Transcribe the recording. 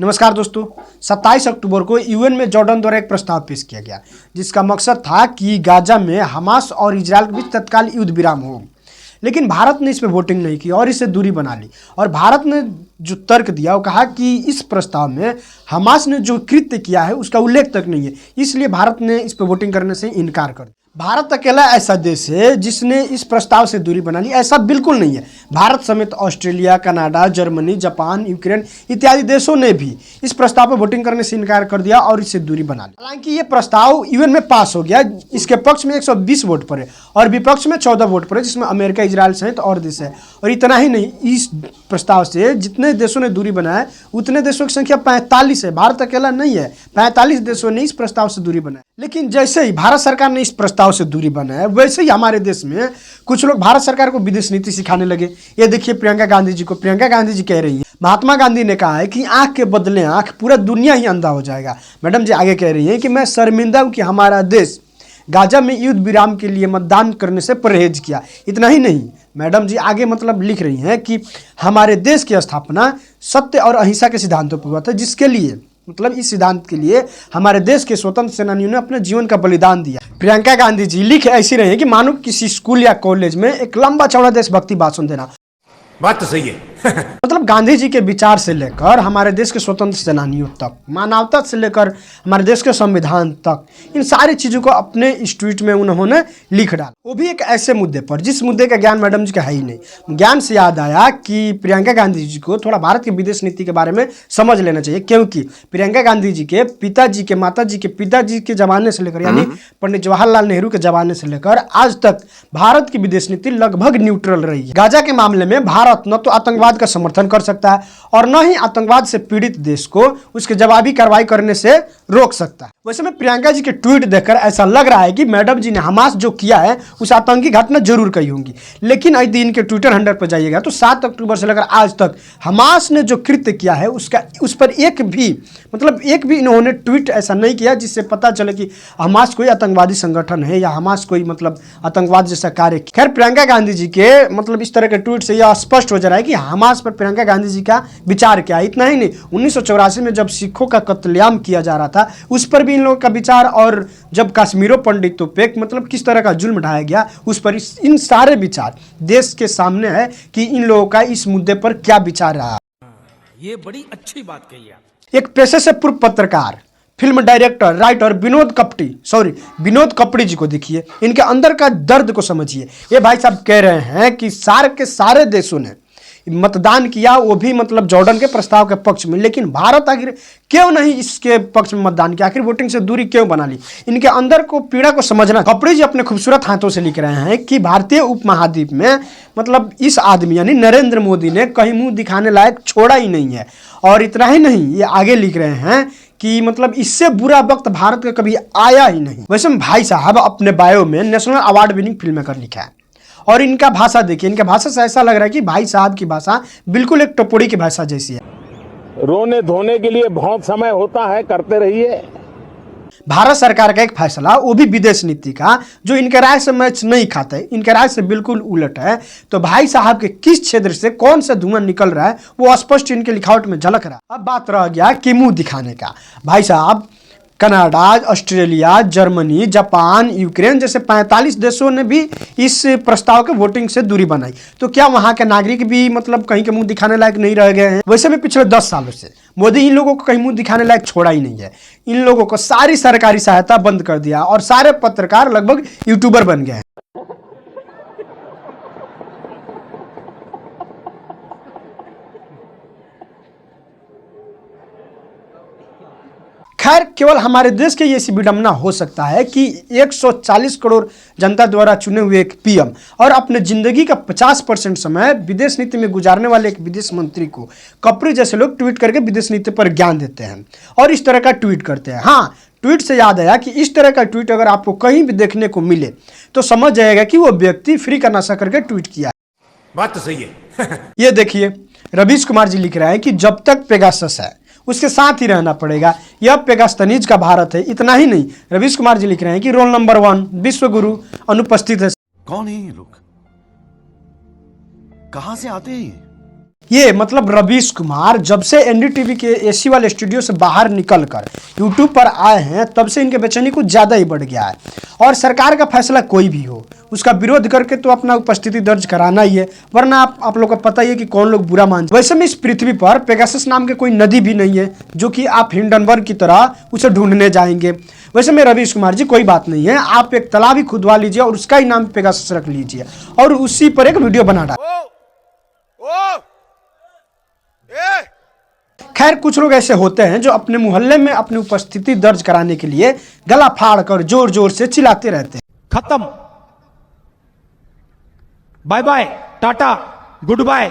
नमस्कार दोस्तों, 27 अक्टूबर को यूएन में जॉर्डन द्वारा एक प्रस्ताव पेश किया गया जिसका मकसद था कि गाजा में हमास और इजरायल के बीच तत्काल युद्ध विराम हो। लेकिन भारत ने इस पर वोटिंग नहीं की और इससे दूरी बना ली। और भारत ने जो तर्क दिया वो कहा कि इस प्रस्ताव में हमास ने जो कृत्य किया है उसका उल्लेख तक नहीं है, इसलिए भारत ने इस पर वोटिंग करने से इनकार कर दिया। भारत अकेला ऐसा देश है जिसने इस प्रस्ताव से दूरी बना ली, ऐसा बिल्कुल नहीं है। भारत समेत Australia, Canada, Germany, Japan, Ukraine इत्यादि देशों ने भी इस प्रस्ताव पर वोटिंग करने से इनकार कर दिया और इससे दूरी बना ली। हालांकि ये प्रस्ताव यूएन में पास हो गया। इसके पक्ष में 120 वोट पड़े और विपक्ष में 14 वोट पड़े, जिसमें अमेरिका, इजरायल सहित और देश है। और इतना ही नहीं, इस प्रस्ताव से जितने देशों ने दूरी बनाया उतने देशों की संख्या 45 है। भारत अकेला नहीं है, 45 देशों ने इस प्रस्ताव से दूरी बनाई। लेकिन जैसे ही भारत सरकार ने इस प्रस्ताव से दूरी बनाया, वैसे ही हमारे देश में कुछ लोग भारत सरकार को विदेश नीति सिखाने लगे। ये देखिए प्रियंका गांधी जी को। प्रियंका गांधी जी कह रही है, महात्मा गांधी ने कहा है कि आंख के बदले आंख पूरा दुनिया ही अंधा हो जाएगा। मैडम जी आगे कह रही हैं कि मैं शर्मिंदा हूं कि हमारा देश गाजा में युद्ध विराम के लिए मतदान करने से परहेज किया। इतना ही नहीं, मैडम जी आगे मतलब लिख रही हैं कि हमारे देश की स्थापना सत्य और अहिंसा के सिद्धांतों पर हुआ था, जिसके लिए मतलब इस सिद्धांत के लिए हमारे देश के स्वतंत्र सेनानियों ने अपने जीवन का बलिदान दिया। प्रियंका गांधी जी लिख ऐसी रही है कि मानो किसी स्कूल या कॉलेज में एक लंबा चौड़ा देशभक्ति भाषण देना। बात तो सही है। मतलब गांधी जी के विचार से लेकर हमारे देश के स्वतंत्र सेनानियों तक, मानवता से लेकर हमारे देश के संविधान तक, इन सारी चीज़ों को अपने इस ट्वीट में उन्होंने लिख डाला। वो भी एक ऐसे मुद्दे पर जिस मुद्दे का ज्ञान मैडम जी का है ही नहीं। ज्ञान से याद आया कि प्रियंका गांधी जी को थोड़ा भारत की विदेश नीति के बारे में समझ लेना चाहिए, क्योंकि प्रियंका गांधी जी के पिताजी के माताजी के पिताजी के जमाने से लेकर यानी पंडित जवाहरलाल नेहरू के जमाने से लेकर आज तक भारत की विदेश नीति लगभग न्यूट्रल रही है। गाजा के मामले में भारत न तो आतंकवाद का समर्थन कर सकता है और न ही आतंकवाद से पीड़ित देश को उसके जवाबी कार्रवाई करने से रोक सकता है। वैसे में प्रियंका जी के ट्वीट देखकर ऐसा लग रहा है कि मैडम जी ने हमास जो किया है उस आतंकी घटना जरूर कही होंगी। लेकिन यदि इनके ट्विटर हैंडल पर जाइएगा तो 7 अक्टूबर से लेकर आज तक हमास ने जो कृत्य किया है उस पर एक भी इन्होंने ट्वीट ऐसा नहीं किया जिससे पता चले कि हमास कोई आतंकवादी संगठन है या हमास कोई मतलब आतंकवाद जैसा कार्य। खैर, प्रियंका गांधी जी के मतलब इस तरह के ट्वीट से यह स्पष्ट हो जा रहा है कि हमास पर प्रियंका गांधी जी का विचार क्या है। इतना ही नहीं, 1984 में जब सिखों का कत्लेआम किया जा रहा था उस पर भी इन लोगों का विचार, और जब कश्मीरों पंडितों पे मतलब किस तरह का जुल्म ढाया गया उस पर इन सारे विचार देश के सामने है कि इन लोगों का इस मुद्दे पर क्या विचार रहा। ये बड़ी अच्छी बात कही आप। एक पेशे से पूर्व पत्रकार, फिल्म डायरेक्टर, राइटर विनोद कपड़ी जी को देखिए, इनके अंदर का दर्द को समझिए। ये भाई साहब कह रहे हैं कि सार्क के सारे देशों ने मतदान किया, वो भी मतलब जॉर्डन के प्रस्ताव के पक्ष में, लेकिन भारत आखिर क्यों नहीं इसके पक्ष में मतदान किया, आखिर वोटिंग से दूरी क्यों बना ली। इनके अंदर को पीड़ा को समझना। कपड़ी जी अपने खूबसूरत हाथों से लिख रहे हैं कि भारतीय उपमहाद्वीप में मतलब इस आदमी यानी नरेंद्र मोदी ने कहीं मुंह दिखाने लायक छोड़ा ही नहीं है। और इतना ही नहीं, ये आगे लिख रहे हैं कि मतलब इससे बुरा वक्त भारत का कभी आया ही नहीं। वैसे भाई साहब अपने बायो में नेशनल अवार्ड विनिंग फिल्म कर लिखा है और इनका भाषा देखिए, इनका भाषा से ऐसा लग रहा है कि भाई साहब की भाषा बिल्कुल एक टपोरी की भाषा जैसी है। रोने धोने के लिए बहुत समय होता है, करते रहिए। भारत सरकार का एक फैसला, वो भी विदेश नीति का, जो इनके राय से मैच नहीं खाता है, इनके राय से बिल्कुल उलट है। तो भाई साहब के किस क्षेत्र से कौन सा धुआं निकल रहा है वो स्पष्ट इनके लिखावट में झलक रहा है। अब बात रह गया कि मुंह दिखाने का। भाई साहब Canada, Australia, Germany, Japan, Ukraine जैसे 45 देशों ने भी इस प्रस्ताव के वोटिंग से दूरी बनाई। तो क्या वहां के नागरिक भी मतलब कहीं के मुंह दिखाने लायक नहीं रह गए हैं? वैसे भी पिछले 10 सालों से मोदी इन लोगों को कहीं मुंह दिखाने लायक छोड़ा ही नहीं है। इन लोगों को सारी सरकारी सहायता बंद कर दिया और सारे पत्रकार लगभग यूट्यूबर बन गए हैं। खैर, केवल हमारे देश के ये ऐसी विडंबना हो सकता है कि 140 करोड़ जनता द्वारा चुने हुए एक पीएम और अपने जिंदगी का 50% समय विदेश नीति में गुजारने वाले एक विदेश मंत्री को कपड़ी जैसे लोग ट्वीट करके विदेश नीति पर ज्ञान देते हैं और इस तरह का ट्वीट करते हैं। हाँ, ट्वीट से याद आया कि इस तरह का ट्वीट अगर आपको कहीं भी देखने को मिले तो समझ जाएगा कि वो व्यक्ति फ्री का नशा करके ट्वीट किया है। बात तो सही है। ये देखिए, रवीश कुमार जी लिख रहे हैं कि जब तक पेगासस है उसके साथ ही रहना पड़ेगा, यह पेगासनीज का भारत है। इतना ही नहीं, रवीश कुमार जी लिख रहे हैं कि रोल नंबर 1 विश्व गुरु अनुपस्थित है। कौन है ये लोग, कहां से आते हैं ये? ये मतलब रवीश कुमार जब से एनडीटीवी के एसी वाले स्टूडियो से बाहर निकलकर यूट्यूब पर आए हैं तब से इनके बेचैनी कुछ ज़्यादा ही बढ़ गया है। और सरकार का फैसला कोई भी हो उसका विरोध करके तो अपना उपस्थिति दर्ज कराना ही है, वरना आप लोग को पता ही है कि कौन लोग बुरा मान। वैसे में इस पृथ्वी पर पेगासस नाम के कोई नदी भी नहीं है जो कि आप हिंडनबर्ग की तरह उसे ढूंढने जाएंगे। वैसे में रवीश कुमार जी कोई बात नहीं है, आप एक तालाब ही खुदवा लीजिए और उसका ही नाम पेगासस रख लीजिए और उसी पर एक वीडियो बना डालिए। खैर कुछ लोग ऐसे होते हैं जो अपने मोहल्ले में अपनी उपस्थिति दर्ज कराने के लिए गला फाड़ कर जोर जोर से चिल्लाते रहते हैं। खत्म, bye bye, tata, good bye.